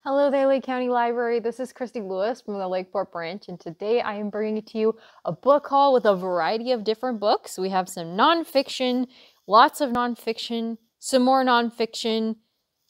Hello there, Lake County Library. This is Christy Lewis from the Lakeport branch, and today I am bringing to you a book haul with a variety of different books. We have some nonfiction, lots of nonfiction, some more nonfiction,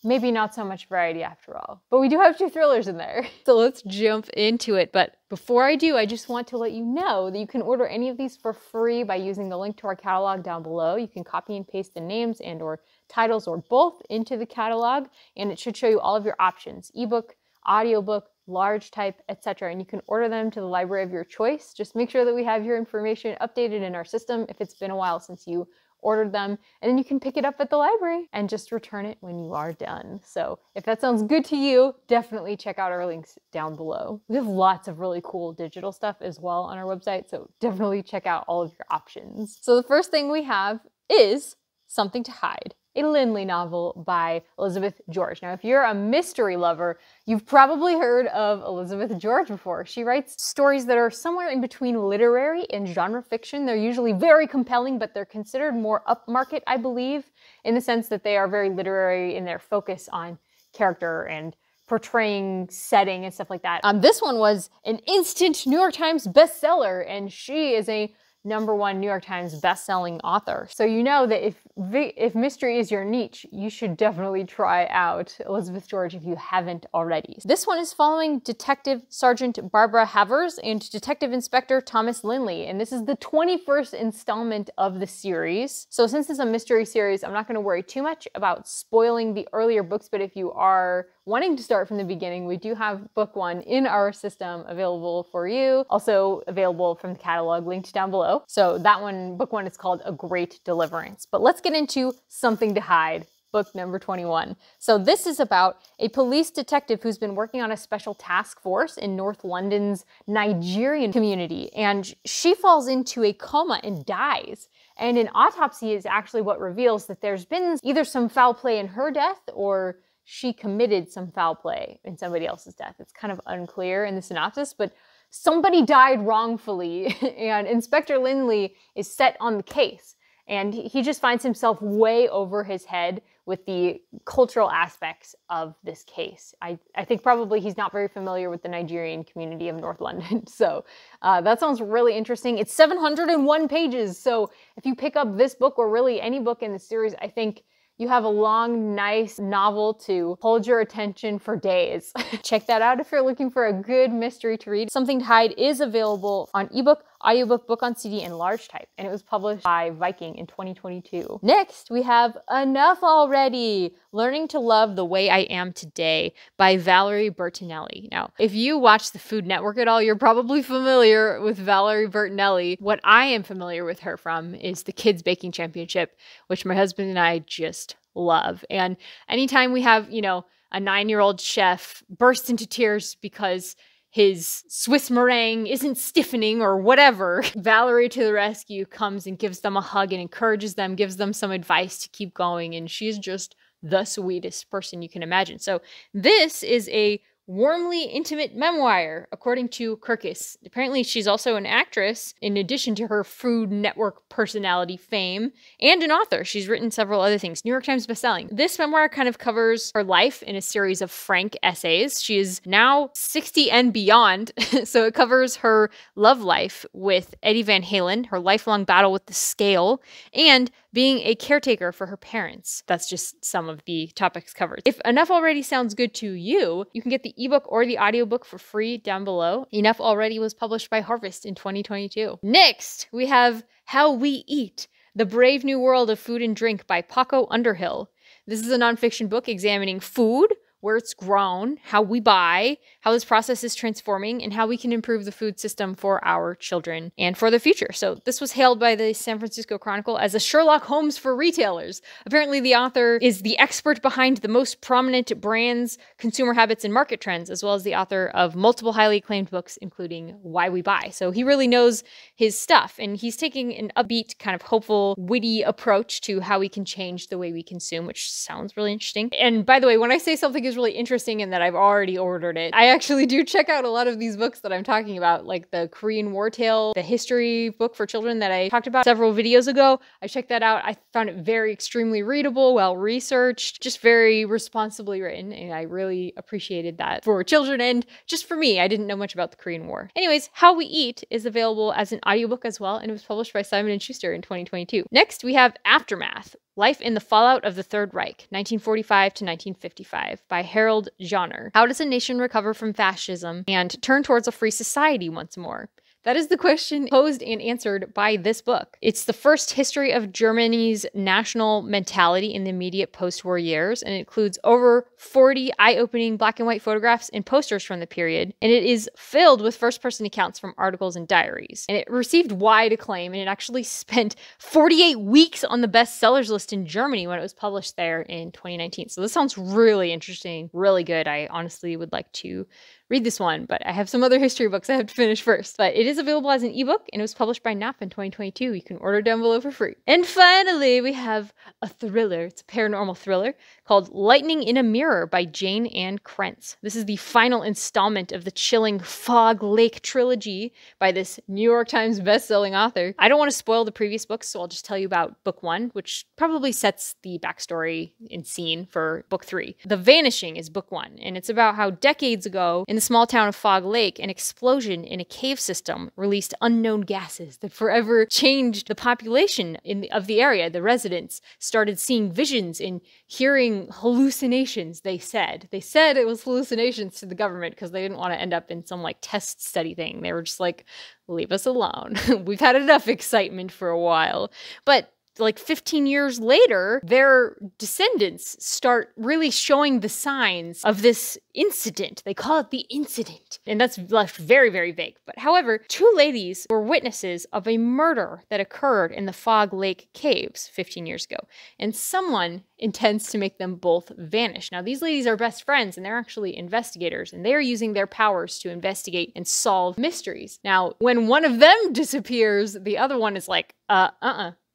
maybe not so much variety after all, but we do have 2 thrillers in there. So let's jump into it. But before I do, I just want to let you know that you can order any of these for free by using the link to our catalog down below. You can copy and paste the names and or titles or both into the catalog, and it should show you all of your options: ebook, audiobook, large type, etc. And you can order them to the library of your choice. Just make sure that we have your information updated in our system if it's been a while since you ordered them, and then you can pick it up at the library and just return it when you are done. So if that sounds good to you, definitely check out our links down below. We have lots of really cool digital stuff as well on our website, so definitely check out all of your options. So the first thing we have is Something to Hide, a Lynley novel by Elizabeth George. Now, if you're a mystery lover, you've probably heard of Elizabeth George before. She writes stories that are somewhere in between literary and genre fiction. They're usually very compelling, but they're considered more upmarket, I believe, in the sense that they are very literary in their focus on character and portraying setting and stuff like that. This one was an instant New York Times bestseller, and she is a #1 New York Times best-selling author. So you know that if mystery is your niche, you should definitely try out Elizabeth George if you haven't already. This one is following Detective Sergeant Barbara Havers and Detective Inspector Thomas Lynley, and this is the 21st installment of the series. So since it's a mystery series, I'm not going to worry too much about spoiling the earlier books, but if you are wanting to start from the beginning, we do have book 1 in our system available for you, also available from the catalog linked down below. So that one, book 1, is called A Great Deliverance. But let's get into Something to Hide, book number 21. So this is about a police detective who's been working on a special task force in North London's Nigerian community, and she falls into a coma and dies. And an autopsy is actually what reveals that there's been either some foul play in her death or she committed some foul play in somebody else's death. It's kind of unclear in the synopsis, but somebody died wrongfully, and Inspector Lynley is set on the case, and he just finds himself way over his head with the cultural aspects of this case. I think probably he's not very familiar with the Nigerian community of North London, so that sounds really interesting. It's 701 pages, so if you pick up this book or really any book in the series, I think you have a long, nice novel to hold your attention for days. Check that out if you're looking for a good mystery to read. Something to Hide is available on ebook, audiobook, book on CD, and large type, and it was published by Viking in 2022. Next, we have Enough Already, Learning to Love the Way I Am Today by Valerie Bertinelli. Now, if you watch the Food Network at all, you're probably familiar with Valerie Bertinelli. What I am familiar with her from is the Kids Baking Championship, which my husband and I just love. And anytime we have, you know, a 9-year-old chef burst into tears because his Swiss meringue isn't stiffening or whatever, Valerie to the rescue comes and gives them a hug and encourages them, gives them some advice to keep going, and she's just the sweetest person you can imagine. So this is a warmly intimate memoir, according to Kirkus. Apparently she's also an actress, in addition to her Food Network personality fame, and an author. She's written several other things, New York Times bestselling. This memoir kind of covers her life in a series of frank essays. She is now 60 and beyond, so it covers her love life with Eddie Van Halen, her lifelong battle with the scale, and being a caretaker for her parents. That's just some of the topics covered. If Enough Already sounds good to you, you can get the ebook or the audiobook for free down below. Enough Already was published by Harvest in 2022. Next, we have How We Eat, The Brave New World of Food and Drink by Paco Underhill. This is a nonfiction book examining food, where it's grown, how we buy, how this process is transforming, and how we can improve the food system for our children and for the future. So this was hailed by the San Francisco Chronicle as a Sherlock Holmes for retailers. Apparently the author is the expert behind the most prominent brands, consumer habits, and market trends, as well as the author of multiple highly acclaimed books, including Why We Buy. So he really knows his stuff, and he's taking an upbeat, kind of hopeful, witty approach to how we can change the way we consume, which sounds really interesting. And by the way, when I say something is is really interesting in that I've already ordered it. I actually do check out a lot of these books that I'm talking about, like the Korean War Tale, the history book for children that I talked about several videos ago. I checked that out. I found it very extremely readable, well researched, just very responsibly written, and I really appreciated that for children and just for me. I didn't know much about the Korean War. Anyways, How We Eat is available as an audiobook as well, and it was published by Simon & Schuster in 2022. Next, we have Aftermath, Life in the Fallout of the Third Reich, 1945 to 1955, by Harald Jähner. How does a nation recover from fascism and turn towards a free society once more? That is the question posed and answered by this book. It's the first history of Germany's national mentality in the immediate post-war years, and it includes over 40 eye-opening black and white photographs and posters from the period, and it is filled with first-person accounts from articles and diaries. And it received wide acclaim, and it actually spent 48 weeks on the bestsellers list in Germany when it was published there in 2019. So this sounds really interesting, really good. I honestly would like to read this one, but I have some other history books I have to finish first. But it is available as an ebook, and it was published by NAP in 2022. You can order down below for free. And finally, we have a thriller. It's a paranormal thriller called Lightning in a Mirror by Jayne and Krentz. This is the final installment of the chilling Fog Lake trilogy by this New York Times bestselling author. I don't want to spoil the previous books, so I'll just tell you about book 1, which probably sets the backstory and scene for book 3. The Vanishing is book 1, and it's about how decades ago, in the small town of Fog Lake, an explosion in a cave system released unknown gases that forever changed the population of the area. The residents started seeing visions and hearing hallucinations, they said. They said it was hallucinations to the government because they didn't want to end up in some like test study thing. They were just like, leave us alone. We've had enough excitement for a while. But like 15 years later, their descendants start really showing the signs of this incident. They call it the incident. And that's left very, very vague. But however, 2 ladies were witnesses of a murder that occurred in the Fog Lake caves 15 years ago. And someone intends to make them both vanish. Now, these ladies are best friends, and they're actually investigators, and they are using their powers to investigate and solve mysteries. Now, when one of them disappears, the other one is like,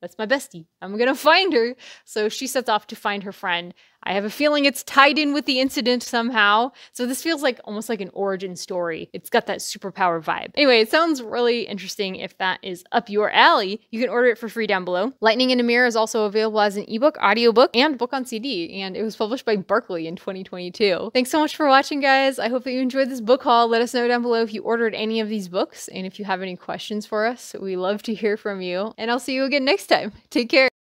that's my bestie. I'm gonna find her. So she sets off to find her friend. I have a feeling it's tied in with the incident somehow. So this feels like almost like an origin story. It's got that superpower vibe. Anyway, it sounds really interesting. If that is up your alley, you can order it for free down below. Lightning in a Mirror is also available as an ebook, audiobook, and book on CD. And it was published by Berkeley in 2022. Thanks so much for watching, guys. I hope that you enjoyed this book haul. Let us know down below if you ordered any of these books. And if you have any questions for us, we love to hear from you. And I'll see you again next time. Take care.